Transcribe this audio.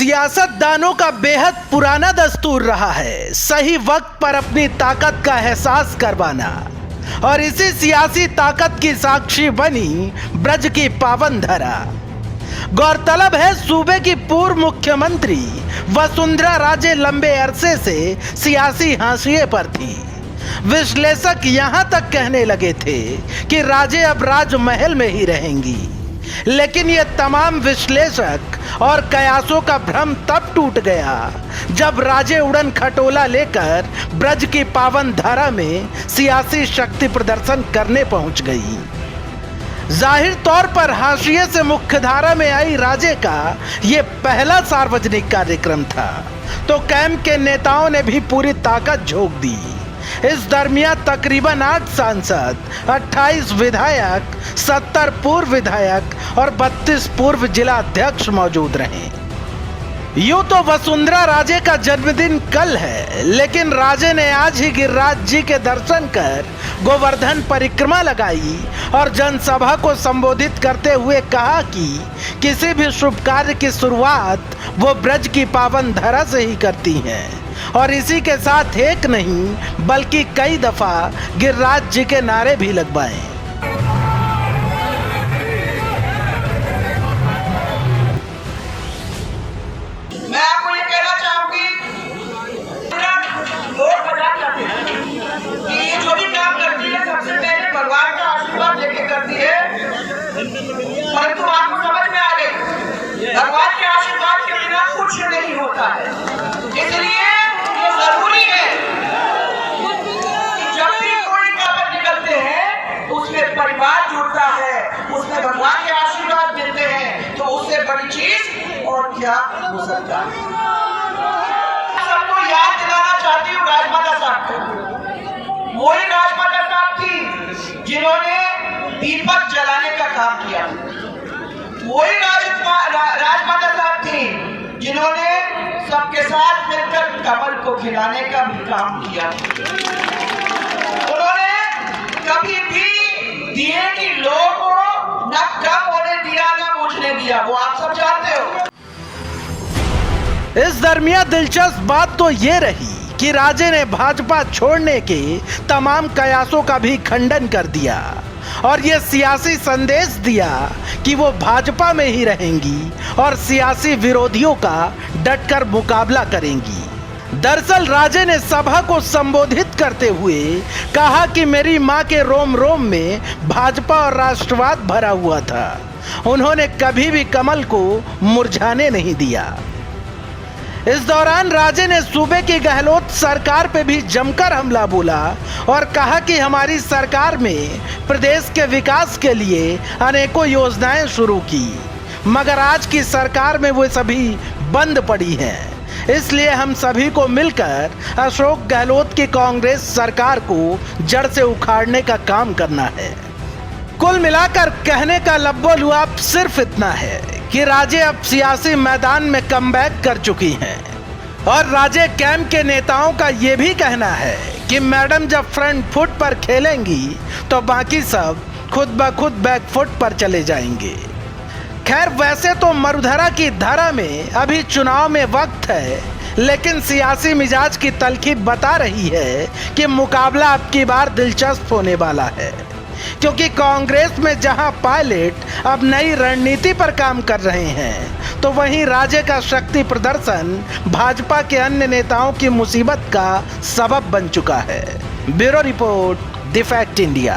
सियासतदानों का बेहद पुराना दस्तूर रहा है सही वक्त पर अपनी ताकत का एहसास करवाना, और इसी सियासी ताकत की साक्षी बनी ब्रज की पावन धरा। गौरतलब है सूबे की पूर्व मुख्यमंत्री वसुंधरा राजे लंबे अरसे से सियासी हाशिए पर थी। विश्लेषक यहां तक कहने लगे थे कि राजे अब राजमहल में ही रहेंगी, लेकिन ये तमाम विश्लेषक और कयासों का भ्रम तब टूट गया जब राजे उड़न खटोला लेकर ब्रज की पावन धारा में सियासी शक्ति प्रदर्शन करने पहुंच गई। जाहिर तौर पर हाशिए से मुख्यधारा में आई राजे का ये पहला सार्वजनिक कार्यक्रम था, तो कैंप के नेताओं ने भी पूरी ताकत झोंक दी। इस दरमियान तकरीबन 8 सांसद, 28 विधायक, 70 पूर्व विधायक और 32 पूर्व जिला अध्यक्ष मौजूद रहे। यूं तो वसुंधरा राजे का जन्मदिन कल है, लेकिन राजे ने आज ही गिरिराज जी के दर्शन कर गोवर्धन परिक्रमा लगाई और जनसभा को संबोधित करते हुए कहा कि किसी भी शुभ कार्य की शुरुआत वो ब्रज की पावन धरा से ही करती हैं, और इसी के साथ एक नहीं बल्कि कई दफा गिरिराज जी के नारे भी लगवाए। मैं आपको ये कहना चाहूंगी लोग बता जाते हैं कि ये जो भी काम करती है सबसे पहले भगवान का आशीर्वाद लेके करती है, परंतु आपको समझ में आ गई भगवान के आशीर्वाद के बिना कुछ नहीं होता है। इसलिए ये जरूरी है कि जब भी कोई काम निकलते हैं तो उसमें परिवार जुड़ता है, उसमें भगवान के आशीर्वाद मिलते हैं, तो उससे बड़ी चीज और क्या हो सकता है। सबको याद दिलाना चाहती हूँ राजमाता साहब को। वही राजमाता साहब थी जिन्होंने दीपक जलाने का काम किया। वही राजमाता साहब थी जिन्होंने सबके साथ मिलकर कमल को खिलाने का भी काम किया। उन्होंने कभी भी दिए की लो को न कम होने दिया न बुझने दिया, वो आप सब जानते हो। इस दरमियान दिलचस्प बात तो ये रही कि राजे ने भाजपा छोड़ने के तमाम कयासों का भी खंडन कर दिया और ये सियासी संदेश दिया कि वो भाजपा में ही रहेंगी और सियासी विरोधियों का डटकर मुकाबला करेंगी। दरअसल राजे ने सभा को संबोधित करते हुए कहा कि मेरी मां के रोम रोम में भाजपा और राष्ट्रवाद भरा हुआ था, उन्होंने कभी भी कमल को मुरझाने नहीं दिया। इस दौरान राजे ने सूबे की गहलोत सरकार पे भी जमकर हमला बोला और कहा कि हमारी सरकार में प्रदेश के विकास के लिए अनेकों योजनाएं शुरू की, मगर आज की सरकार में वो सभी बंद पड़ी हैं। इसलिए हम सभी को मिलकर अशोक गहलोत की कांग्रेस सरकार को जड़ से उखाड़ने का काम करना है। कुल मिलाकर कहने का लब्बो-लुआब सिर्फ इतना है कि राजे अब सियासी मैदान में कमबैक कर चुकी हैं, और राजे कैंप के नेताओं का ये भी कहना है कि मैडम जब फ्रंट फुट पर खेलेंगी तो बाकी सब खुद ब खुद बैक फुट पर चले जाएंगे। खैर, वैसे तो मरुधरा की धारा में अभी चुनाव में वक्त है, लेकिन सियासी मिजाज की तलखी बता रही है कि मुकाबला अब की बार दिलचस्प होने वाला है, क्योंकि कांग्रेस में जहां पायलट अब नई रणनीति पर काम कर रहे हैं, तो वहीं राजे का शक्ति प्रदर्शन भाजपा के अन्य नेताओं की मुसीबत का सबब बन चुका है। Bureau report, the fact India.